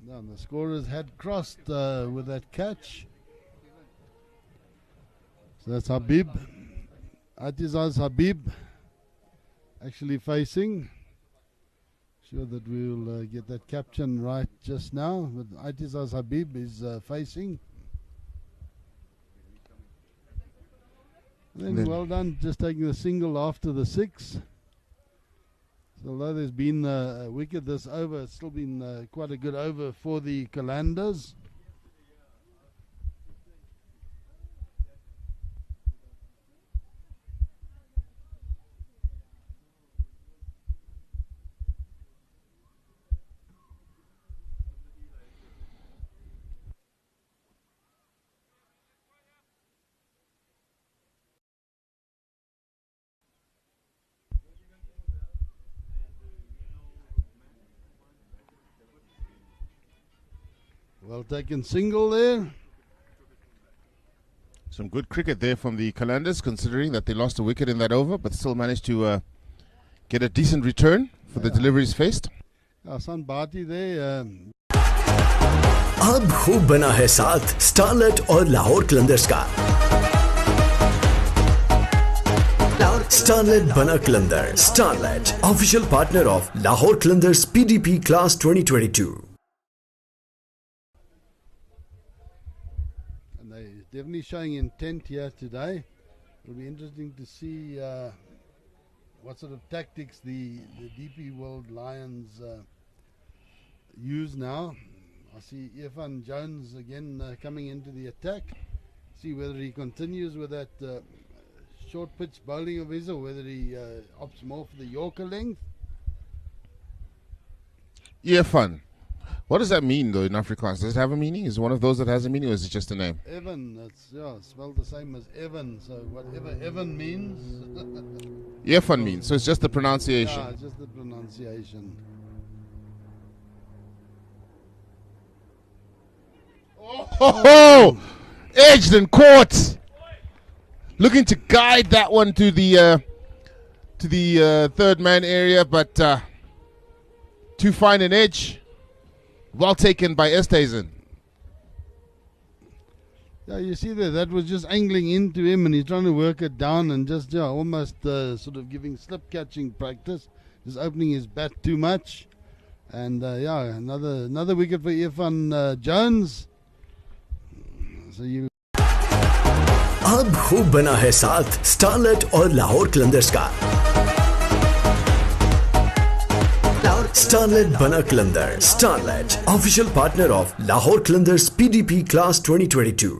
No, the scorers had crossed with that catch. So that's Habib. Atizaz Habib actually facing. Sure that we will get that caption right just now. But Atizaz Habib is facing. Then well done, just taking the single after the 6. So although there's been a wicket this over, it's still been quite a good over for the Calanders. Well taken single there. Some good cricket there from the Calanders, considering that they lost a wicket in that over, but still managed to get a decent return for the deliveries faced. Hassan Bhati there. अब खूब बना है साथ starlet और लाहौर कलंदर्स का। Starlet बना कलंदर। Starlet, official partner of Lahore Qalandars PDP Class 2022. And they're definitely showing intent here today. It'll be interesting to see what sort of tactics the DP World Lions use now. I see Irfan Jones again coming into the attack. See whether he continues with that short pitch bowling of his, or whether he opts more for the Yorker length. Irfan. What does that mean, though, in Afrikaans? Does it have a meaning? Is it one of those that has a meaning, or is it just a name? Evan, that's spelled the same as Evan. So whatever Evan means. Irfan means, so it's just the pronunciation. Yeah, just the pronunciation. Oh, edged and caught. Looking to guide that one to the third man area, but too fine an edge. Well taken by Esthazen. Yeah, you see there, that was just angling into him, and he's trying to work it down and just almost sort of giving slip catching practice, just opening his bat too much. And another wicket for Irfan Jones. So you. अब खूब बना है साथ starlet और लाहौर कलंदर्स का। Starlet बना Qalandar. Starlet, official partner of Lahore Qalandars PDP Class 2022।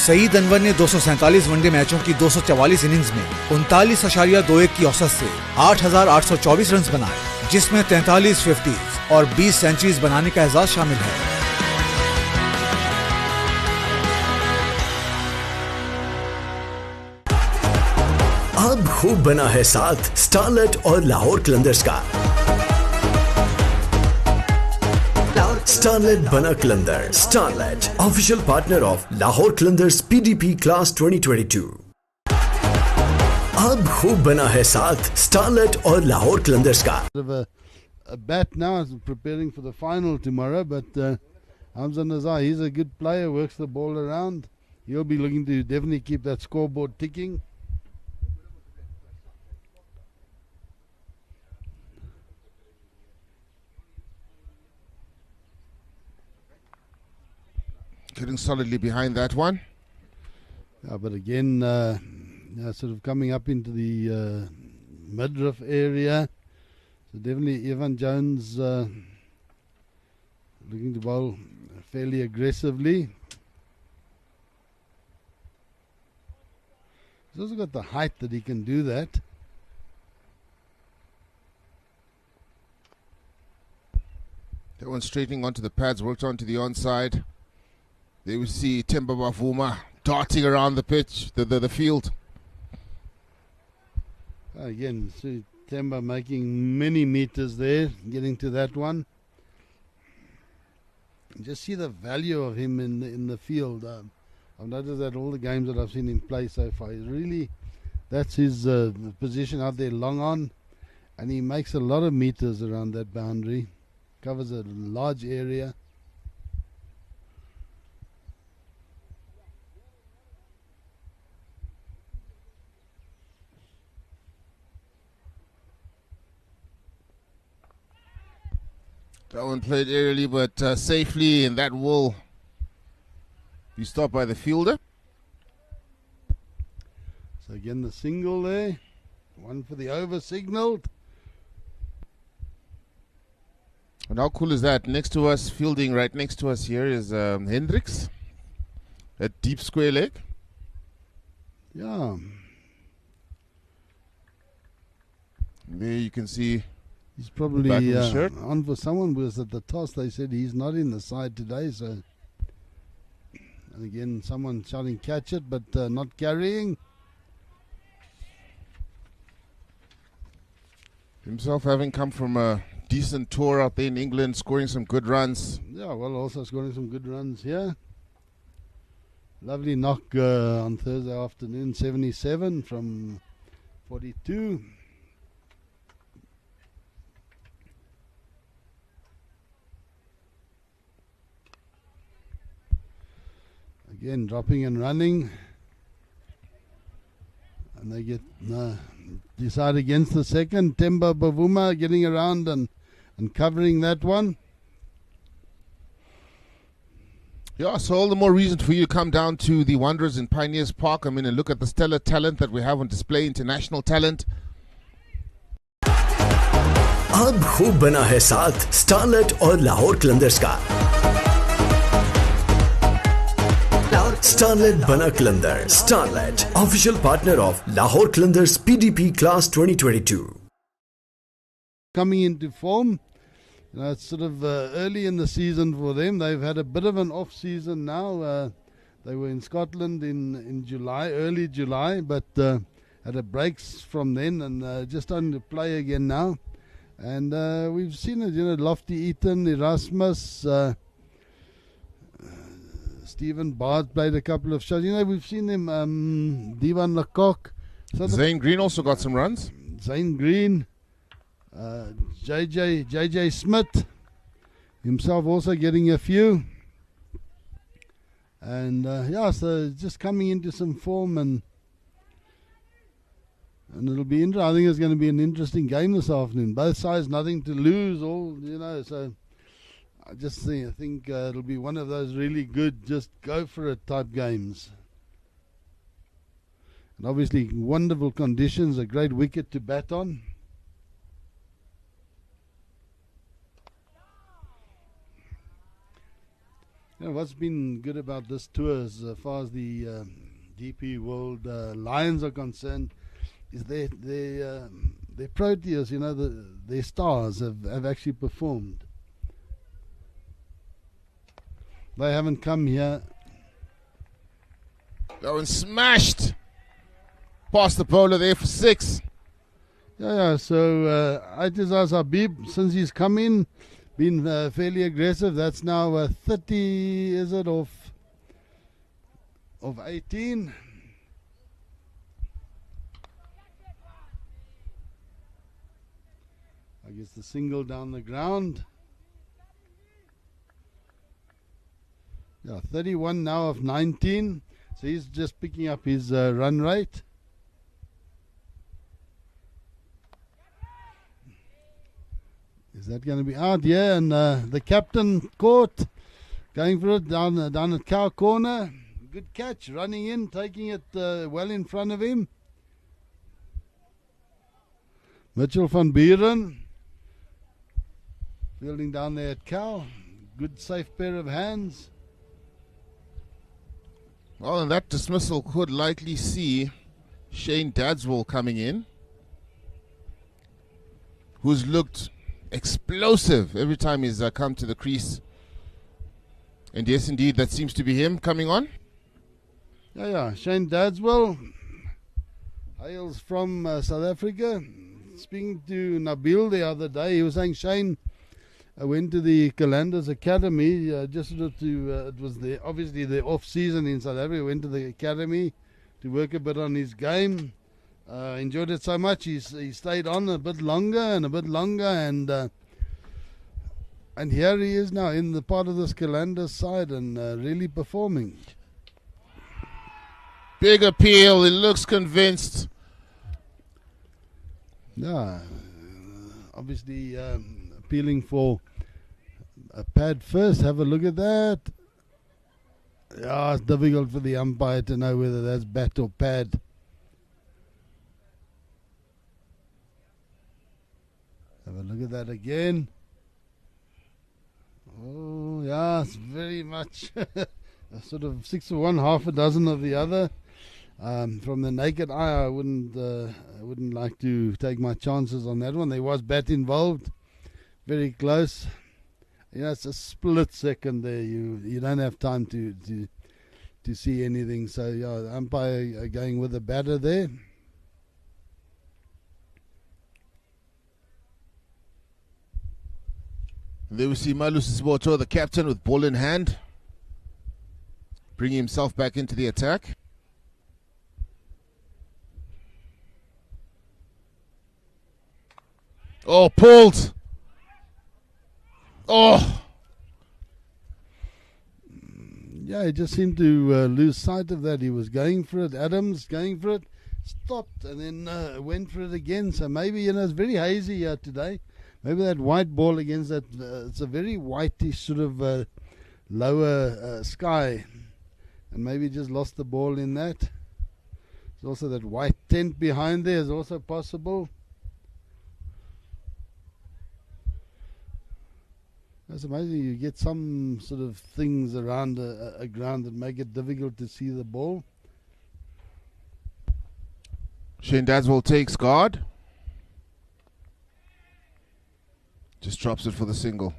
Saeed Anwar ने 247 one day मैचों की 244 इनिंग्स में 39.21 की औसत से 8,824 रन बनाए, जिसमें 43 50s और 20 सेंचुरीज बनाने का एजाज शामिल है। अब खूब बना है साथ स्टारलेट और लाहौर कलंदर्स का। स्टारलेट बना Qalandar. Starlet, official partner of Lahore Qalandars PDP Class 2022। अब खूब बना है साथ स्टारलेट और लाहौर कलंदर्स का। A bat now, is preparing for the final tomorrow, but Hamza Nazar, he's a good player, works the ball around. He'll be looking to definitely keep that scoreboard ticking. Getting solidly behind that one. Yeah, but again, sort of coming up into the midriff area. So definitely Irfan Jones looking to bowl fairly aggressively. He's also got the height that he can do that. That one straightening onto the pads, worked onto the onside. There we see Temba Bavuma darting around the pitch, the field. Again, see Temba making many meters there, getting to that one. Just see the value of him in the field. I've noticed that all the games that I've seen him play so far, he's really That's his position out there, long on. And he makes a lot of meters around that boundary. Covers a large area. That one played aerially, but safely, and that will be stopped by the fielder. So again, the single there. One for the over signaled. And how cool is that? Next to us, fielding right next to us here is Hendricks at deep square leg. Yeah. There you can see He's probably back of the shirt. on for someone was at the toss. They said he's not in the side today. So, and again, someone shouting catch it, but not carrying. Himself having come from a decent tour out there in England, scoring some good runs. Yeah, well, also scoring some good runs here. Lovely knock on Thursday afternoon, 77 from 42. Again, dropping and running. And they get decide against the second. Temba Bavuma getting around and covering that one. Yeah, so all the more reason for you to come down to the Wanderers in Pioneers Park. I mean, and look at the stellar talent that we have on display, international talent. अब खूब बना है साथ starlet और लाहौर कलंदर्स का। Starlet Bana Kalandar. Starlet, official partner of Lahore Kalandars PDP Class 2022. Coming into form. It's sort of early in the season for them. They've had a bit of an off season now. They were in Scotland in July, early July, but had a breaks from then and just starting to play again now. And we've seen it, Lofty Eaton, Erasmus, Stephen Bard played a couple of shots. We've seen him, Divan Lecoq. So Zane Green also got some runs. Zane Green, JJ Smith, himself also getting a few. And so just coming into some form and it'll be interesting. I think it's going to be an interesting game this afternoon. Both sides nothing to lose, so I just think it'll be one of those really good, just go for it type games. And obviously wonderful conditions, a great wicket to bat on. What's been good about this tour as far as the DP World Lions are concerned is their Proteas, their stars have actually performed. They haven't come here. That one smashed past the bowler there for 6. Yeah. So Aitizaz Habib, since he's come in, been fairly aggressive. That's now 30, is it, of 18. I guess the single down the ground. Yeah, 31 now of 19. So he's just picking up his run rate. Is that going to be out? Yeah, and the captain caught, going for it down at Cow Corner. Good catch, running in, taking it well in front of him. Mitchell van Buren fielding down there at Cow. Good safe pair of hands. Well, and that dismissal could likely see Shane Dadswell coming in, who's looked explosive every time he's come to the crease. And yes, indeed, that seems to be him coming on. Yeah. Shane Dadswell hails from South Africa. Speaking to Nabil the other day, he was saying Shane went to the Calanders Academy just to it was obviously the off season in South Africa. Went to the academy to work a bit on his game. Enjoyed it so much. He stayed on a bit longer and a bit longer, and here he is now in the part of the Scalander side and really performing. Big appeal. He looks convinced. Yeah, obviously appealing for a pad first. Have a look at that. Yeah, it's difficult for the umpire to know whether that's bat or pad. Have a look at that again. Oh, yeah, it's very much a sort of 6 of one, half a dozen of the other. From the naked eye, I wouldn't like to take my chances on that one. There was bat involved, very close. It's a split second there. You don't have time to see anything. So yeah, the umpire going with the batter there. There we see Malusi Siboto, the captain, with ball in hand, bringing himself back into the attack. Oh, pulled. Oh. Yeah, he just seemed to lose sight of that. He was going for it. Adams going for it, stopped, and then went for it again. So maybe, it's very hazy here today. Maybe that white ball against that, it's a very whitish sort of lower sky. And maybe just lost the ball in that. There's also that white tent behind there is also possible. It's amazing. You get some sort of things around a ground that make it difficult to see the ball. Shane Dadswell takes guard. Just drops it for the single.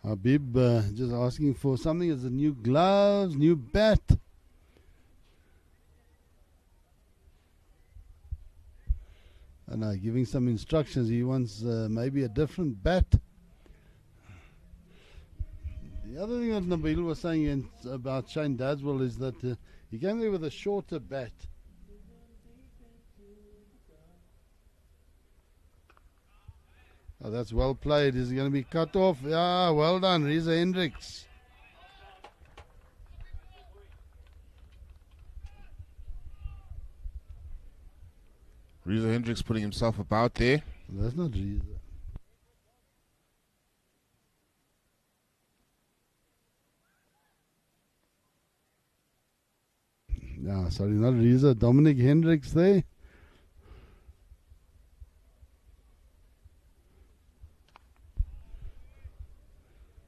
Habib just asking for something. Is it new gloves, new bat? And giving some instructions. He wants maybe a different bat. The other thing that Nabil was saying about Shane Dadswell is that he came there with a shorter bat. Oh, that's well played. Is he going to be cut off? Yeah, well done, Reza Hendricks. Reza Hendricks putting himself about there. That's not Reza. No, sorry, not Reza. Dominic Hendricks there.